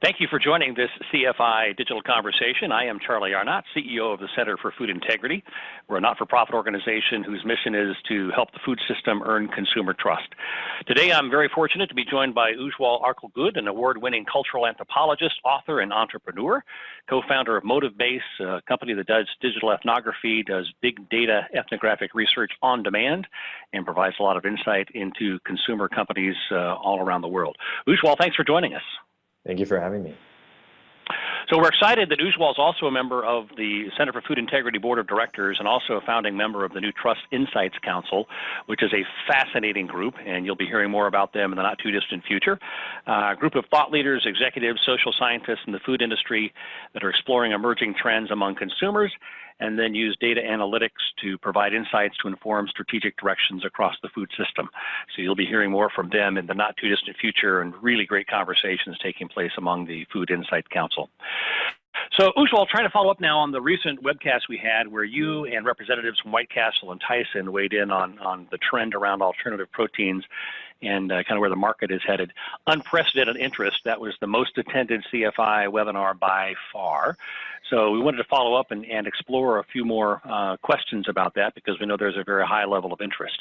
Thank you for joining this CFI Digital Conversation. I am Charlie Arnott, CEO of the Center for Food Integrity. We're a not-for-profit organization whose mission is to help the food system earn consumer trust. Today, I'm very fortunate to be joined by Ujwal Arkalgud, an award-winning cultural anthropologist, author, and entrepreneur, co-founder of MotiveBase, a company that does digital ethnography, does big data ethnographic research on demand, and provides a lot of insight into consumer companies all around the world. Ujwal, thanks for joining us. Thank you for having me. So we're excited that Ujwal is also a member of the Center for Food Integrity Board of Directors and also a founding member of the new Trust Insights Council, which is a fascinating group, and you'll be hearing more about them in the not-too-distant future. A group of thought leaders, executives, social scientists in the food industry that are exploring emerging trends among consumers and then use data analytics to provide insights to inform strategic directions across the food system. So you'll be hearing more from them in the not-too-distant future, and really great conversations taking place among the Food Insight Council. So Ujwal, trying to follow up now on the recent webcast we had where you and representatives from White Castle and Tyson weighed in on the trend around alternative proteins and kind of where the market is headed. Unprecedented interest. That was the most attended CFI webinar by far. So we wanted to follow up and explore a few more questions about that because we know there's a very high level of interest.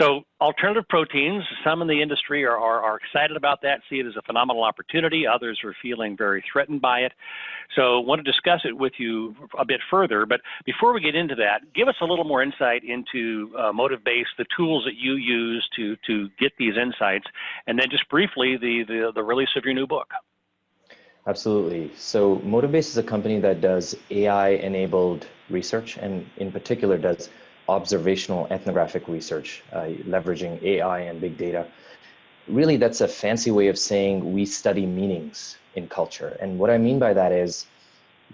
So alternative proteins, some in the industry are excited about that, see it as a phenomenal opportunity. Others are feeling very threatened by it. So I want to discuss it with you a bit further. But before we get into that, give us a little more insight into MotiveBase, the tools that you use to get these insights, and then just briefly the release of your new book. Absolutely. So MotiveBase is a company that does AI-enabled research and in particular does observational ethnographic research, leveraging AI and big data. Really, that's a fancy way of saying we study meanings in culture. And what I mean by that is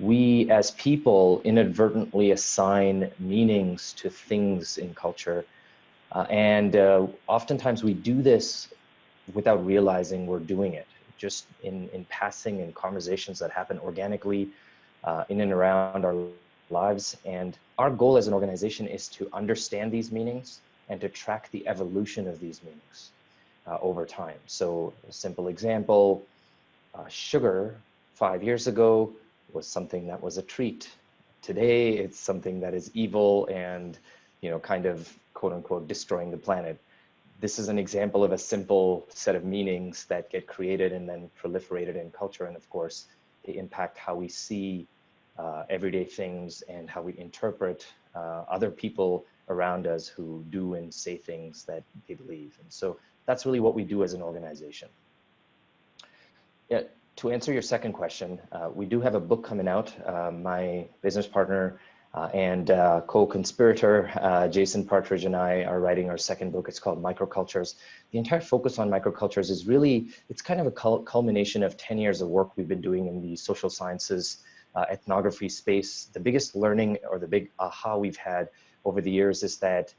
we as people inadvertently assign meanings to things in culture. And oftentimes we do this without realizing we're doing it, just in passing in conversations that happen organically in and around our lives. And our goal as an organization is to understand these meanings and to track the evolution of these meanings over time. So a simple example, sugar 5 years ago was something that was a treat. Today, it's something that is evil and, kind of quote unquote destroying the planet. This is an example of a simple set of meanings that get created and then proliferated in culture. And of course, they impact how we see everyday things and how we interpret other people around us who do and say things that they believe. And so that's really what we do as an organization. Yeah, to answer your second question, we do have a book coming out. My business partner and co-conspirator, Jason Partridge, and I are writing our second book. It's called Microcultures. The entire focus on microcultures is really, it's kind of a culmination of 10 years of work we've been doing in the social sciences ethnography space. The biggest learning or the big aha we've had over the years is that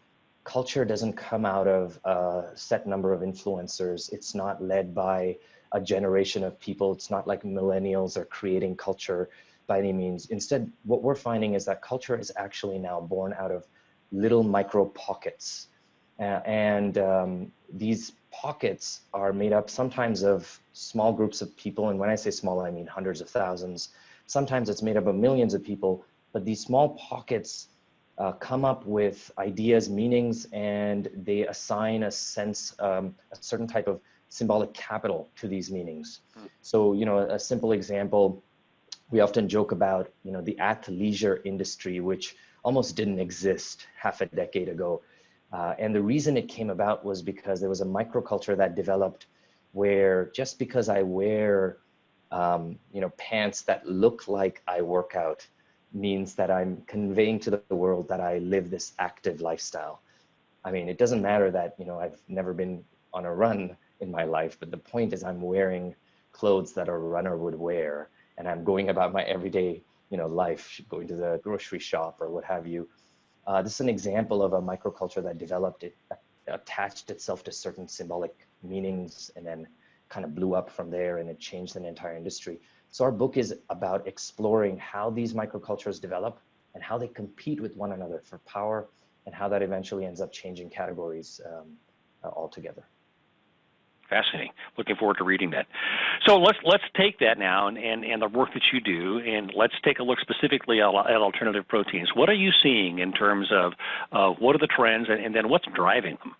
culture doesn't come out of a set number of influencers. It's not led by a generation of people. It's not like millennials are creating culture by any means. Instead, what we're finding is that culture is actually now born out of little micro pockets. These pockets are made up sometimes of small groups of people. And when I say small, I mean hundreds of thousands. Sometimes it's made up of millions of people, but these small pockets come up with ideas, meanings, and they assign a sense, a certain type of symbolic capital to these meanings. So, a simple example, we often joke about, the athleisure industry, which almost didn't exist half a decade ago. And the reason it came about was because there was a microculture that developed where just because I wear, pants that look like I work out means that I'm conveying to the world that I live this active lifestyle. I mean, it doesn't matter that, I've never been on a run in my life, but the point is I'm wearing clothes that a runner would wear. And I'm going about my everyday, life, going to the grocery shop or what have you. This is an example of a microculture that developed, it attached itself to certain symbolic meanings and then kind of blew up from there, and it changed an entire industry. So our book is about exploring how these microcultures develop and how they compete with one another for power and how that eventually ends up changing categories altogether. Fascinating. Looking forward to reading that. So let's take that now and the work that you do, and let's take a look specifically at alternative proteins. What are you seeing in terms of what are the trends, and then what's driving them?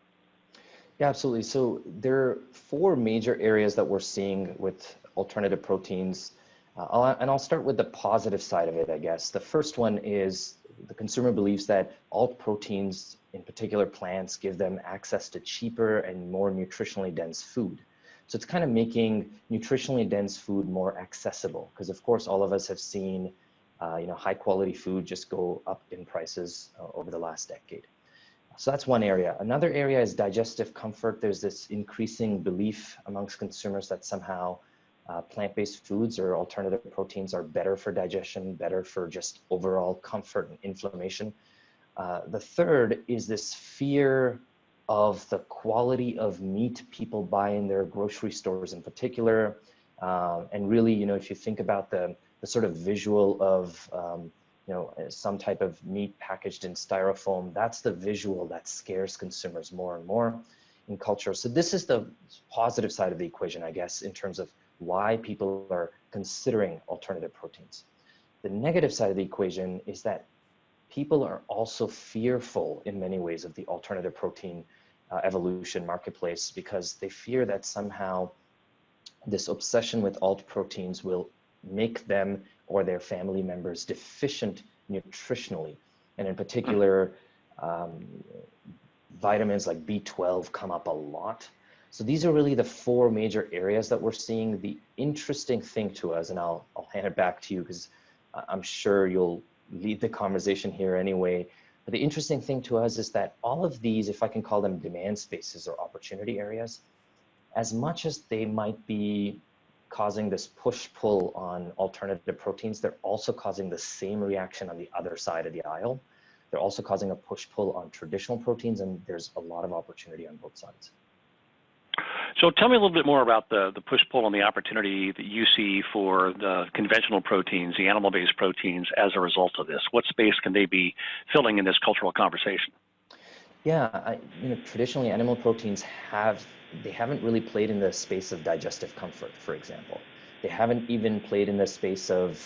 Yeah, absolutely. So there are four major areas that we're seeing with alternative proteins. I'll start with the positive side of it, I guess. The first one is the consumer believes that alt proteins, in particular plants, give them access to cheaper and more nutritionally dense food. So it's kind of making nutritionally dense food more accessible, because of course all of us have seen high quality food just go up in prices over the last decade. So that's one area. Another area is digestive comfort. There's this increasing belief amongst consumers that somehow plant-based foods or alternative proteins are better for digestion, better for just overall comfort and inflammation. The third is this fear of the quality of meat people buy in their grocery stores in particular. And really, if you think about the sort of visual of some type of meat packaged in styrofoam, that's the visual that scares consumers more and more in culture. So this is the positive side of the equation, I guess, in terms of why people are considering alternative proteins. The negative side of the equation is that people are also fearful in many ways of the alternative protein evolution marketplace, because they fear that somehow this obsession with alt proteins will make them or their family members deficient nutritionally. And in particular, vitamins like B12 come up a lot. So these are really the four major areas that we're seeing. The interesting thing to us, and I'll hand it back to you because I'm sure you'll lead the conversation here anyway. But the interesting thing to us is that all of these, if I can call them demand spaces or opportunity areas, as much as they might be causing this push-pull on alternative proteins, they're also causing the same reaction on the other side of the aisle. They're also causing a push-pull on traditional proteins, and there's a lot of opportunity on both sides. So tell me a little bit more about the push-pull and the opportunity that you see for the conventional proteins, the animal-based proteins, as a result of this. What space can they be filling in this cultural conversation? Yeah, traditionally animal proteins haven't really played in the space of digestive comfort, for example. They haven't even played in the space of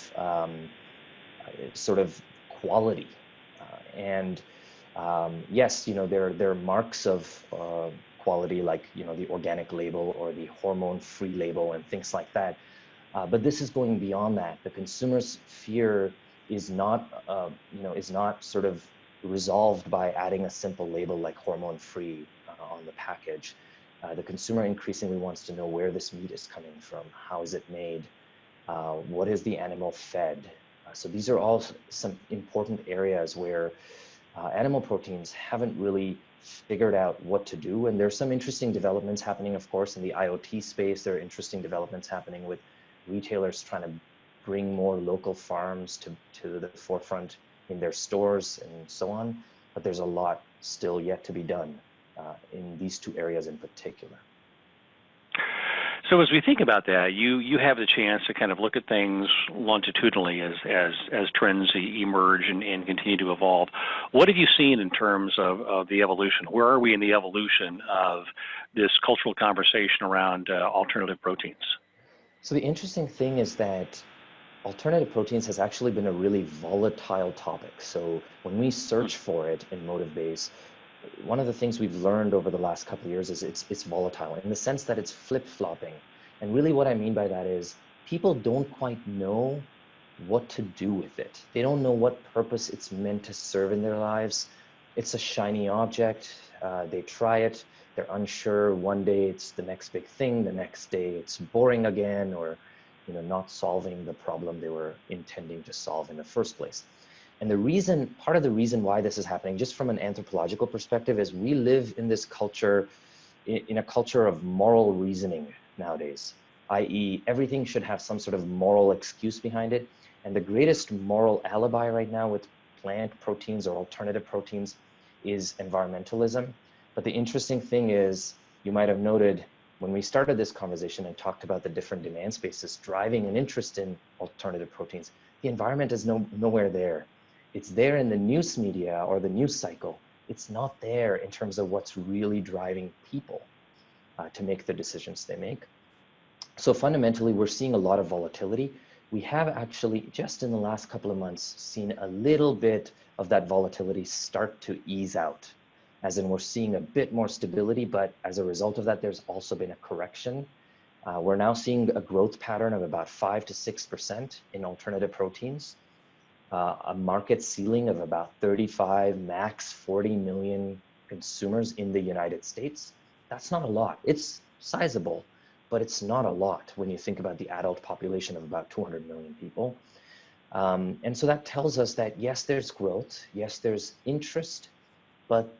sort of quality. Yes, there are marks of quality like, the organic label or the hormone-free label and things like that. But this is going beyond that. The consumer's fear is not sort of resolved by adding a simple label like hormone-free on the package. The consumer increasingly wants to know where this meat is coming from, how is it made, what is the animal fed. So these are all some important areas where animal proteins haven't really figured out what to do. And there's some interesting developments happening, of course, in the IoT space. There are interesting developments happening with retailers trying to bring more local farms to the forefront in their stores and so on. But there's a lot still yet to be done in these two areas in particular. So as we think about that, you have the chance to kind of look at things longitudinally as trends emerge and continue to evolve. What have you seen in terms of the evolution? Where are we in the evolution of this cultural conversation around alternative proteins? So the interesting thing is that alternative proteins has actually been a really volatile topic. So when we search for it in MotiveBase, one of the things we've learned over the last couple of years is it's volatile in the sense that it's flip-flopping. And really what I mean by that is people don't quite know what to do with it. They don't know what purpose it's meant to serve in their lives. It's a shiny object. They try it. They're unsure. One day it's the next big thing. The next day it's boring again, or not solving the problem they were intending to solve in the first place. And part of the reason why this is happening, just from an anthropological perspective, is we live in this culture, in a culture of moral reasoning nowadays, i.e. everything should have some sort of moral excuse behind it. And the greatest moral alibi right now with plant proteins or alternative proteins is environmentalism. But the interesting thing is, you might have noted when we started this conversation and talked about the different demand spaces driving an interest in alternative proteins, the environment is nowhere there. It's there in the news media or the news cycle. It's not there in terms of what's really driving people. to make the decisions they make. So fundamentally, we're seeing a lot of volatility. We have actually, just in the last couple of months, seen a little bit of that volatility start to ease out. As in, we're seeing a bit more stability, but as a result of that, there's also been a correction. We're now seeing a growth pattern of about 5 to 6% in alternative proteins, a market ceiling of about 35, max 40 million consumers in the United States. That's not a lot. It's sizable, but it's not a lot when you think about the adult population of about 200 million people. And so that tells us that yes, there's growth, yes, there's interest, but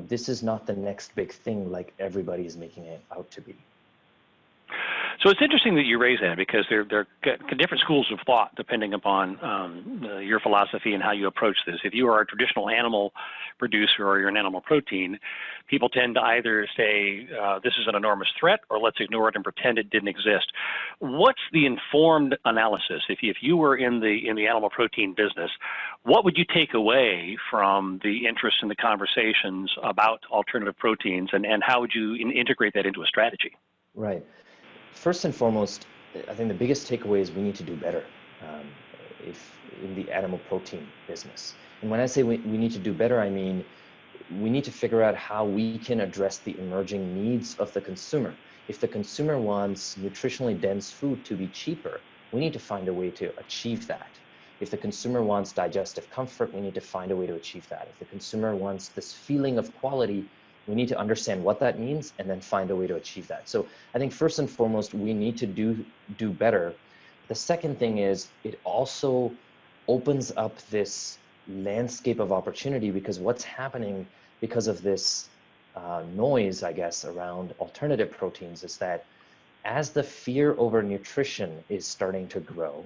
this is not the next big thing like everybody is making it out to be. So it's interesting that you raise that, because there are different schools of thought depending upon your philosophy and how you approach this. If you are a traditional animal producer or you're an animal protein, people tend to either say this is an enormous threat, or let's ignore it and pretend it didn't exist. What's the informed analysis? If you were in the animal protein business, what would you take away from the interest in the conversations about alternative proteins, and how would you integrate that into a strategy? Right. First and foremost, I think the biggest takeaway is we need to do better if in the animal protein business. And when I say we need to do better, I mean we need to figure out how we can address the emerging needs of the consumer. If the consumer wants nutritionally dense food to be cheaper, we need to find a way to achieve that. If the consumer wants digestive comfort, we need to find a way to achieve that. If the consumer wants this feeling of quality, we need to understand what that means and then find a way to achieve that. So I think first and foremost, we need to do better. The second thing is it also opens up this landscape of opportunity, because what's happening because of this noise, I guess, around alternative proteins is that as the fear over nutrition is starting to grow,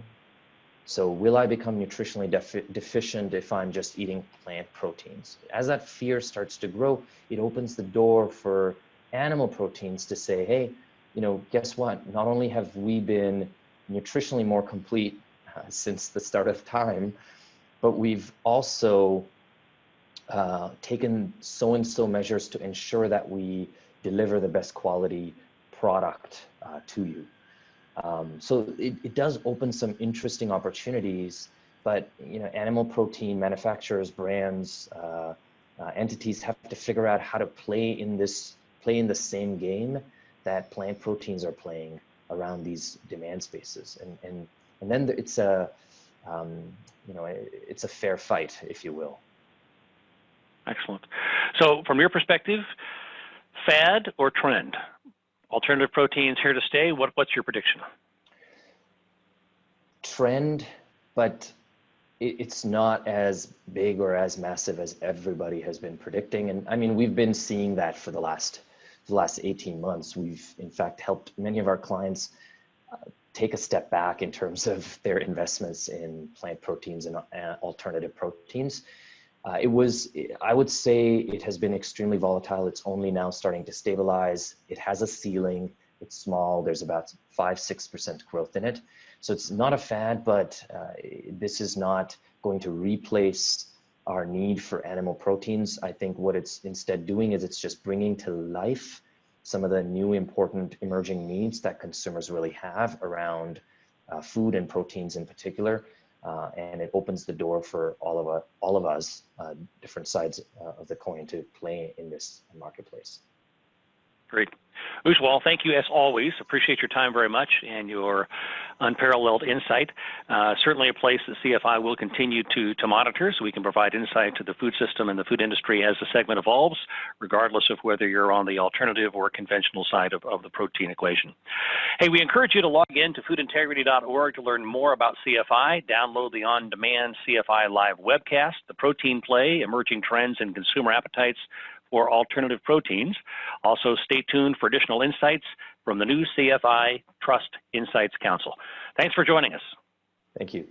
so will I become nutritionally deficient if I'm just eating plant proteins? As that fear starts to grow, it opens the door for animal proteins to say, hey, guess what? Not only have we been nutritionally more complete since the start of time, but we've also taken so-and-so measures to ensure that we deliver the best quality product to you. So it does open some interesting opportunities, but animal protein manufacturers, brands, entities have to figure out how to play in the same game that plant proteins are playing around these demand spaces, and then it's a it's a fair fight, if you will. Excellent. So from your perspective, fad or trend? Alternative proteins here to stay? What's your prediction? Trend, but it's not as big or as massive as everybody has been predicting. And I mean, we've been seeing that for the last 18 months. We've in fact helped many of our clients take a step back in terms of their investments in plant proteins and alternative proteins. I would say it has been extremely volatile. It's only now starting to stabilize. It has a ceiling. It's small. There's about 5-6% growth in it. So it's not a fad, but this is not going to replace our need for animal proteins. I think what it's instead doing is it's just bringing to life some of the new important emerging needs that consumers really have around food and proteins in particular. And it opens the door for all of us, different sides of the coin, to play in this marketplace. Great. Ujjwal, thank you as always. Appreciate your time very much and your unparalleled insight. Certainly a place that CFI will continue to monitor, so we can provide insight to the food system and the food industry as the segment evolves, regardless of whether you're on the alternative or conventional side of the protein equation. Hey, we encourage you to log in to foodintegrity.org to learn more about CFI. Download the on-demand CFI Live webcast, The Protein Play, Emerging Trends and Consumer Appetites for Alternative Proteins. Also, stay tuned for additional insights from the new CFI Trust Insights Council. Thanks for joining us. Thank you.